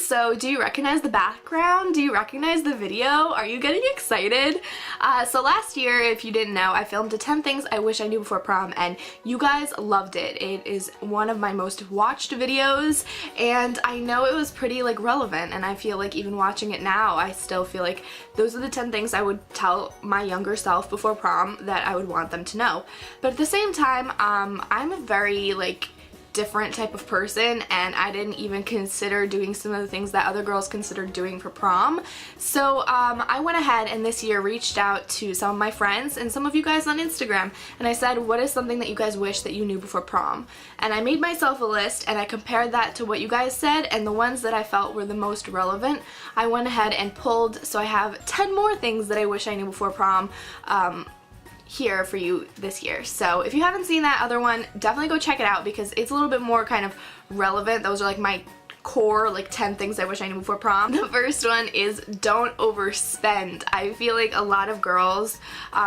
So do you recognize the background? Do you recognize the video? Are you getting excited? So last year, if you didn't know, I filmed 10 things I wish I knew before prom, and you guys loved it. It is one of my most watched videos, and I know it was pretty like relevant, and I feel like even watching it now, I still feel like those are the 10 things I would tell my younger self before prom that I would want them to know. But at the same time, I'm a very like different type of person, and I didn't even consider doing some of the things that other girls considered doing for prom. So I went ahead and this year reached out to some of my friends and some of you guys on Instagram, and I said, what is something that you guys wish that you knew before prom? And I made myself a list, and I compared that to what you guys said, and the ones that I felt were the most relevant I went ahead and pulled. So I have 10 more things that I wish I knew before prom here for you this year. So if you haven't seen that other one, definitely go check it out because it's a little bit more kind of relevant. Those are like my core like 10 things I wish I knew before prom. The first one is don't overspend. I feel like a lot of girls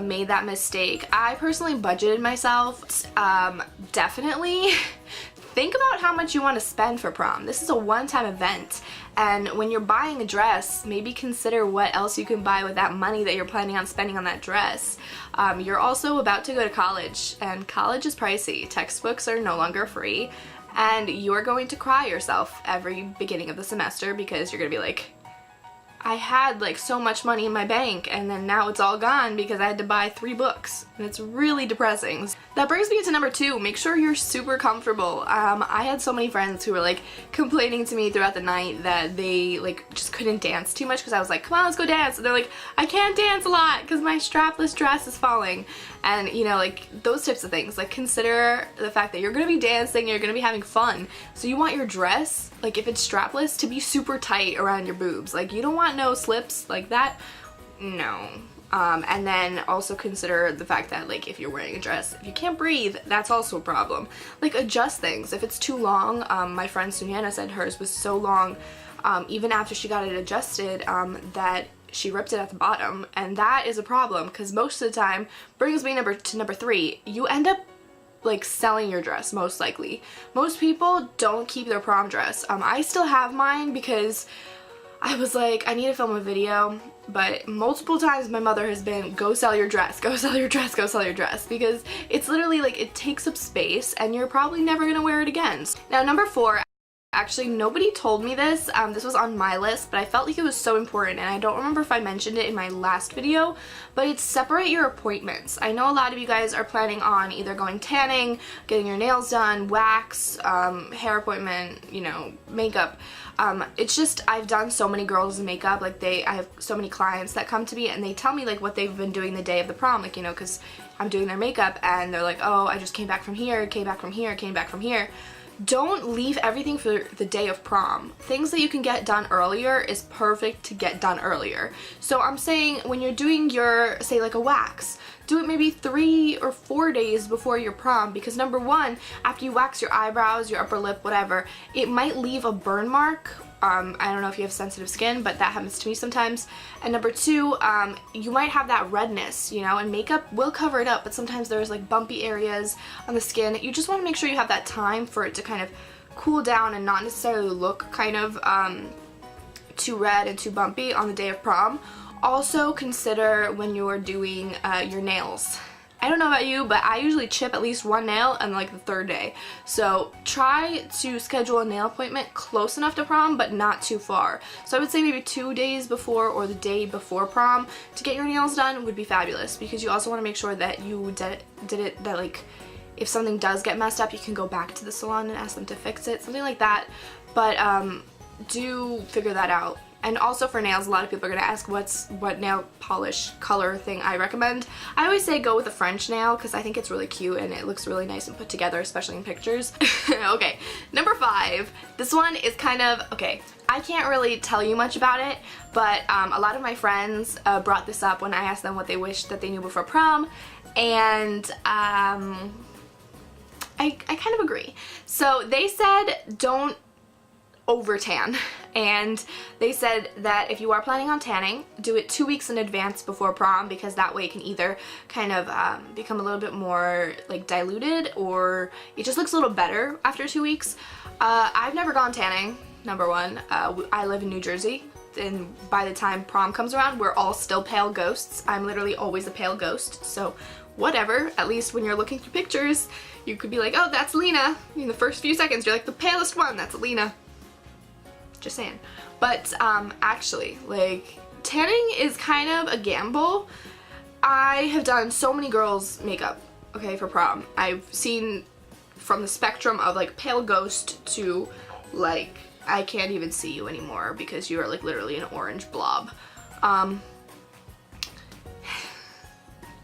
made that mistake. I personally budgeted myself. Definitely think about how much you want to spend for prom. This is a one-time event, and when you're buying a dress, maybe consider what else you can buy with that money that you're planning on spending on that dress. You're also about to go to college, and college is pricey. Textbooks are no longer free, and you're going to cry yourself every beginning of the semester because you're gonna be like, I had like so much money in my bank and then now it's all gone because I had to buy 3 books, and it's really depressing. That brings me to number 2, make sure you're super comfortable. I had so many friends who were like complaining to me throughout the night that they like just couldn't dance too much because I was like, come on, let's go dance, and they're like, I can't dance a lot because my strapless dress is falling. And you know, like those types of things, like consider the fact that you're gonna be dancing, you're gonna be having fun, so you want your dress, like if it's strapless, to be super tight around your boobs. Like you don't want no slips like that, no. And then also consider the fact that like if you're wearing a dress, if you can't breathe, that's also a problem. Like adjust things if it's too long. My friend Sunyana said hers was so long, even after she got it adjusted, that she ripped it at the bottom, and that is a problem because most of the time, brings me to number 3, you end up like selling your dress most likely. Most people don't keep their prom dress. I still have mine because I was like, I need to film a video, but multiple times my mother has been, go sell your dress, go sell your dress, go sell your dress, because it's literally like it takes up space and you're probably never gonna wear it again. Now number 4, actually nobody told me this, this was on my list, but I felt like it was so important, and I don't remember if I mentioned it in my last video, but it's separate your appointments. I know a lot of you guys are planning on either going tanning, getting your nails done, wax, hair appointment, you know, makeup. It's just, I've done so many girls' makeup, like I have so many clients that come to me and they tell me like what they've been doing the day of the prom, like, you know, because I'm doing their makeup, and they're like, oh, I just came back from here, came back from here, came back from here. Don't leave everything for the day of prom. Things that you can get done earlier is perfect to get done earlier. So I'm saying when you're doing your, say like a wax, do it maybe 3 or 4 days before your prom, because number 1, after you wax your eyebrows, your upper lip, whatever, it might leave a burn mark. I don't know if you have sensitive skin, but that happens to me sometimes. And number 2, you might have that redness, you know, and makeup will cover it up, but sometimes there's like bumpy areas on the skin. You just want to make sure you have that time for it to kind of cool down and not necessarily look kind of too red and too bumpy on the day of prom. Also consider when you're doing your nails. I don't know about you, but I usually chip at least 1 nail on like the 3rd day. So try to schedule a nail appointment close enough to prom, but not too far. So I would say maybe 2 days before or the day before prom to get your nails done would be fabulous, because you also want to make sure that you did it that like if something does get messed up, you can go back to the salon and ask them to fix it, something like that. But do figure that out. And also for nails, a lot of people are going to ask what nail polish color thing I recommend. I always say go with a French nail because I think it's really cute and it looks really nice and put together, especially in pictures. Okay, number 5. This one is kind of, okay, I can't really tell you much about it, but a lot of my friends brought this up when I asked them what they wished that they knew before prom, and I kind of agree. So they said don't over tan, and they said that if you are planning on tanning, do it 2 weeks in advance before prom, because that way it can either kind of become a little bit more like diluted, or it just looks a little better after 2 weeks. I've never gone tanning. number one. I live in New Jersey, and by the time prom comes around, we're all still pale ghosts. I'm literally always a pale ghost, so whatever. At least when you're looking through pictures, you could be like, oh, that's Lena. In the first few seconds, you're like, the palest one, that's Lena. Just saying. But actually, like, tanning is kind of a gamble. I have done so many girls' makeup, okay, for prom. I've seen from the spectrum of like pale ghost to like I can't even see you anymore because you are like literally an orange blob. I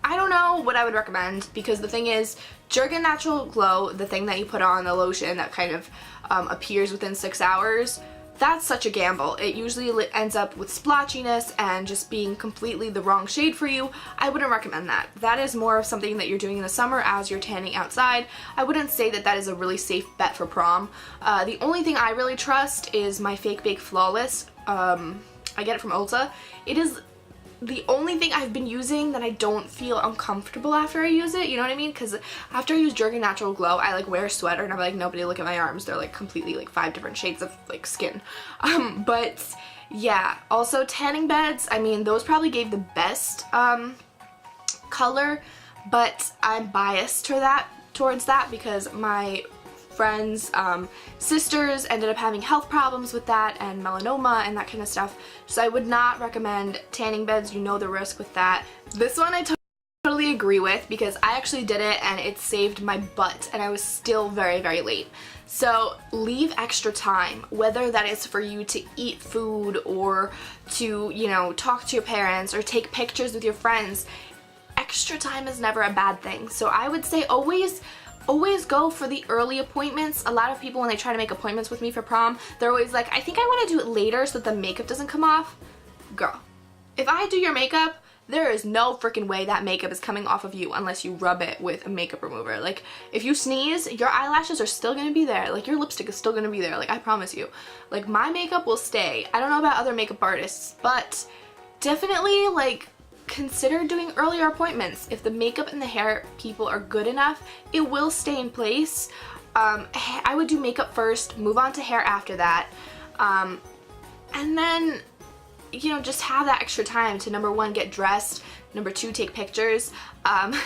don't know what I would recommend, because the thing is, Jergens Natural Glow, the thing that you put on, the lotion that kind of appears within 6 hours, that's such a gamble. It usually ends up with splotchiness and just being completely the wrong shade for you. I wouldn't recommend that. That is more of something that you're doing in the summer as you're tanning outside. I wouldn't say that that is a really safe bet for prom. The only thing I really trust is my Fake Bake Flawless. I get it from Ulta. It is the only thing I've been using that I don't feel uncomfortable after I use it, you know what I mean? Because after I use Jergens Natural Glow, I like wear a sweater and I'm like, nobody look at my arms. They're like completely like 5 different shades of like skin. But yeah, also tanning beds, I mean, those probably gave the best color, but I'm biased towards that because my friends' sisters ended up having health problems with that and melanoma and that kind of stuff, so I would not recommend tanning beds. You know the risk with that. This one I totally agree with because I actually did it and it saved my butt and I was still very, very late. So leave extra time, whether that is for you to eat food or to, you know, talk to your parents or take pictures with your friends. Extra time is never a bad thing, so I would say always go for the early appointments. A lot of people, when they try to make appointments with me for prom, they're always like, I think I want to do it later so that the makeup doesn't come off. Girl, if I do your makeup, there is no freaking way that makeup is coming off of you unless you rub it with a makeup remover. Like, if you sneeze, your eyelashes are still gonna be there. Like, your lipstick is still gonna be there. Like, I promise you. Like, my makeup will stay. I don't know about other makeup artists, but definitely, like, consider doing earlier appointments. If the makeup and the hair people are good enough, it will stay in place. I would do makeup first, move on to hair after that, and then, you know, just have that extra time to, number one, get dressed, number two, take pictures.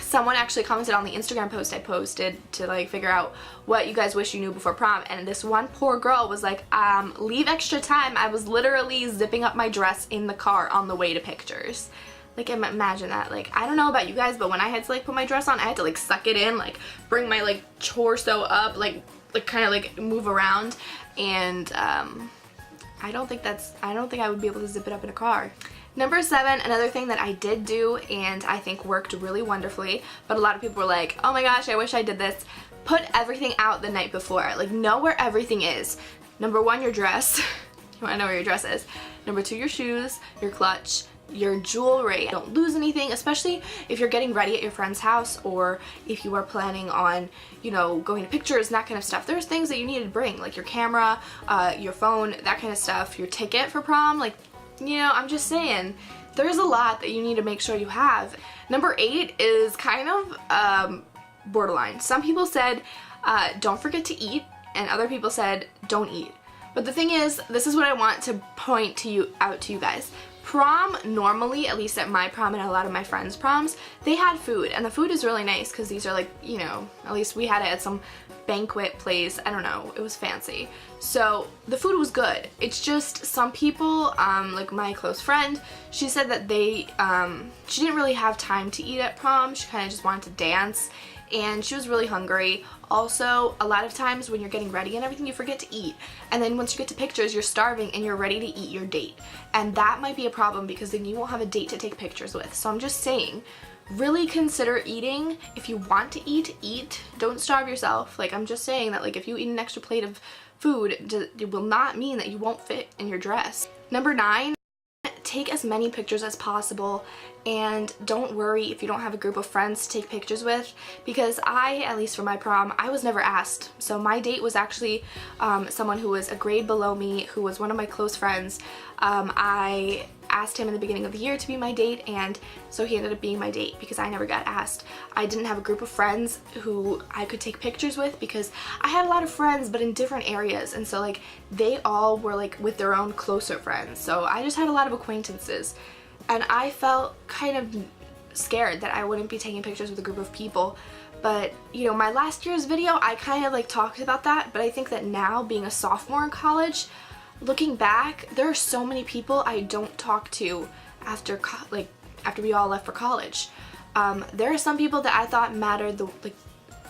Someone actually commented on the Instagram post I posted to like figure out what you guys wish you knew before prom, and this one poor girl was like, leave extra time. I was literally zipping up my dress in the car on the way to pictures. Like, imagine that. Like, I don't know about you guys, but when I had to like put my dress on, I had to like suck it in, like bring my like torso up, like kind of like move around, and I don't think I would be able to zip it up in a car. Number 7, another thing that I did do and I think worked really wonderfully, but a lot of people were like, oh my gosh, I wish I did this. Put everything out the night before. Like, know where everything is. Number 1, your dress. You want to know where your dress is. Number 2, your shoes, your clutch, your jewelry. Don't lose anything, especially if you're getting ready at your friend's house or if you are planning on, you know, going to pictures and that kind of stuff. There's things that you need to bring, like your camera, your phone, that kind of stuff, your ticket for prom. Like, you know, I'm just saying, there's a lot that you need to make sure you have. Number 8 is kind of borderline. Some people said don't forget to eat, and other people said don't eat. But the thing is, this is what I want to point out to you guys. Prom, normally, at least at my prom and a lot of my friends' proms, they had food, and the food is really nice because these are like, you know, at least we had it at some banquet place. I don't know, it was fancy. So the food was good. It's just some people, like my close friend, she said that she didn't really have time to eat at prom. She kind of just wanted to dance, and she was really hungry. Also, a lot of times when you're getting ready and everything, you forget to eat, and then once you get to pictures, you're starving and you're ready to eat your date, and that might be a problem because then you won't have a date to take pictures with. So I'm just saying, really consider eating. If you want to eat. Don't starve yourself. Like, I'm just saying that, like, if you eat an extra plate of food, it will not mean that you won't fit in your dress. Number 9, take as many pictures as possible, and don't worry if you don't have a group of friends to take pictures with, because at least for my prom, I was never asked. So my date was actually someone who was a grade below me, who was one of my close friends. I asked him in the beginning of the year to be my date, and so he ended up being my date because I never got asked. I didn't have a group of friends who I could take pictures with because I had a lot of friends but in different areas, and so like they all were like with their own closer friends, so I just had a lot of acquaintances, and I felt kind of scared that I wouldn't be taking pictures with a group of people. But you know, my last year's video I kind of like talked about that, but I think that now, being a sophomore in college, looking back, there are so many people I don't talk to after we all left for college. There are some people that I thought mattered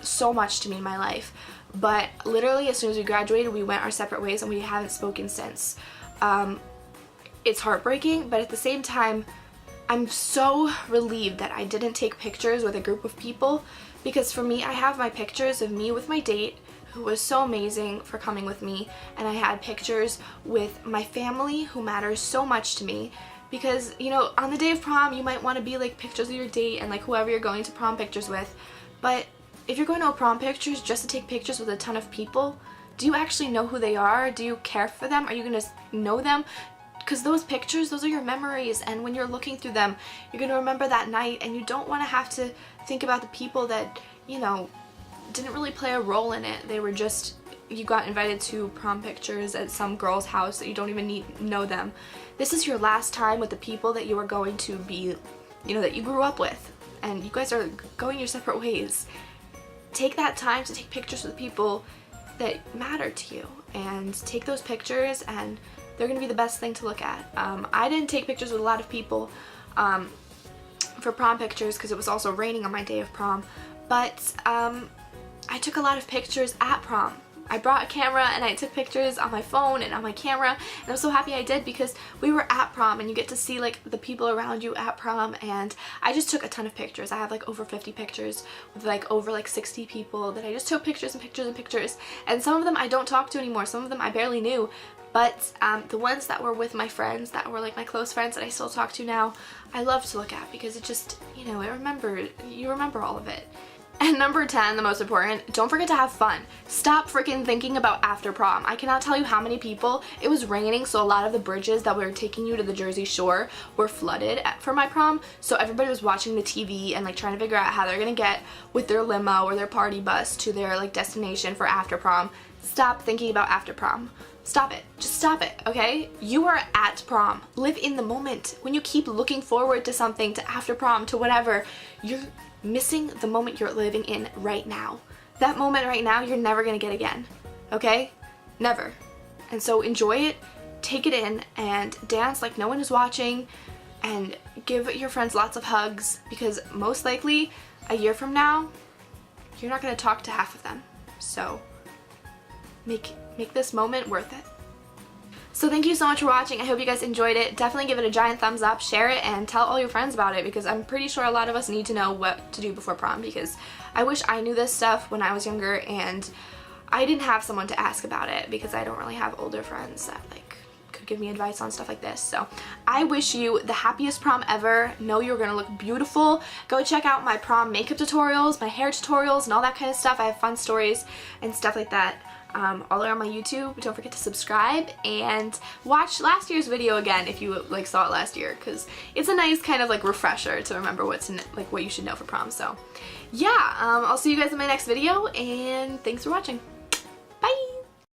so much to me in my life, but literally as soon as we graduated, we went our separate ways and we haven't spoken since. It's heartbreaking, but at the same time, I'm so relieved that I didn't take pictures with a group of people, because for me, I have my pictures of me with my date, who was so amazing for coming with me, and I had pictures with my family, who matters so much to me, because, you know, on the day of prom, you might want to be like pictures of your date and like whoever you're going to prom pictures with, but if you're going to a prom pictures just to take pictures with a ton of people, do you actually know who they are? Do you care for them? Are you going to know them? Because those pictures, those are your memories, and when you're looking through them, you're going to remember that night, and you don't want to have to think about the people that, you know, didn't really play a role in it. They were just, you got invited to prom pictures at some girl's house that you don't even know them. This is your last time with the people that you are going to be, you know, that you grew up with, and you guys are going your separate ways. Take that time to take pictures with people that matter to you, and take those pictures, and they're going to be the best thing to look at. I didn't take pictures with a lot of people for prom pictures because it was also raining on my day of prom, but I took a lot of pictures at prom. I brought a camera and I took pictures on my phone and on my camera, and I'm so happy I did because we were at prom and you get to see like the people around you at prom, and I just took a ton of pictures. I have like over 50 pictures with like over like 60 people that I just took pictures and pictures and pictures, and some of them I don't talk to anymore, some of them I barely knew, but the ones that were with my friends, that were like my close friends that I still talk to now, I love to look at because it just, you know, you remember all of it. And number 10, the most important, don't forget to have fun. Stop freaking thinking about after prom. I cannot tell you how many people, it was raining, so a lot of the bridges that were taking you to the Jersey Shore were flooded for my prom, so everybody was watching the TV and like trying to figure out how they're gonna get with their limo or their party bus to their like destination for after prom. Stop thinking about after prom. Stop it. Just stop it, okay? You are at prom. Live in the moment. When you keep looking forward to something, to after prom, to whatever, you're missing the moment you're living in right now. That moment right now, you're never gonna get again, okay? Never. And so enjoy it, take it in, and dance like no one is watching, and give your friends lots of hugs, because most likely, a year from now, you're not gonna talk to half of them. So make this moment worth it. So thank you so much for watching. I hope you guys enjoyed it. Definitely give it a giant thumbs up, share it, and tell all your friends about it, because I'm pretty sure a lot of us need to know what to do before prom, because I wish I knew this stuff when I was younger and I didn't have someone to ask about it, because I don't really have older friends that like could give me advice on stuff like this. So I wish you the happiest prom ever. Know you're gonna look beautiful. Go check out my prom makeup tutorials, my hair tutorials, and all that kind of stuff. I have fun stories and stuff like that. All around my YouTube. Don't forget to subscribe and watch last year's video again if you like saw it last year, because it's a nice kind of like refresher to remember what you should know for prom. So yeah, I'll see you guys in my next video, and thanks for watching. Bye!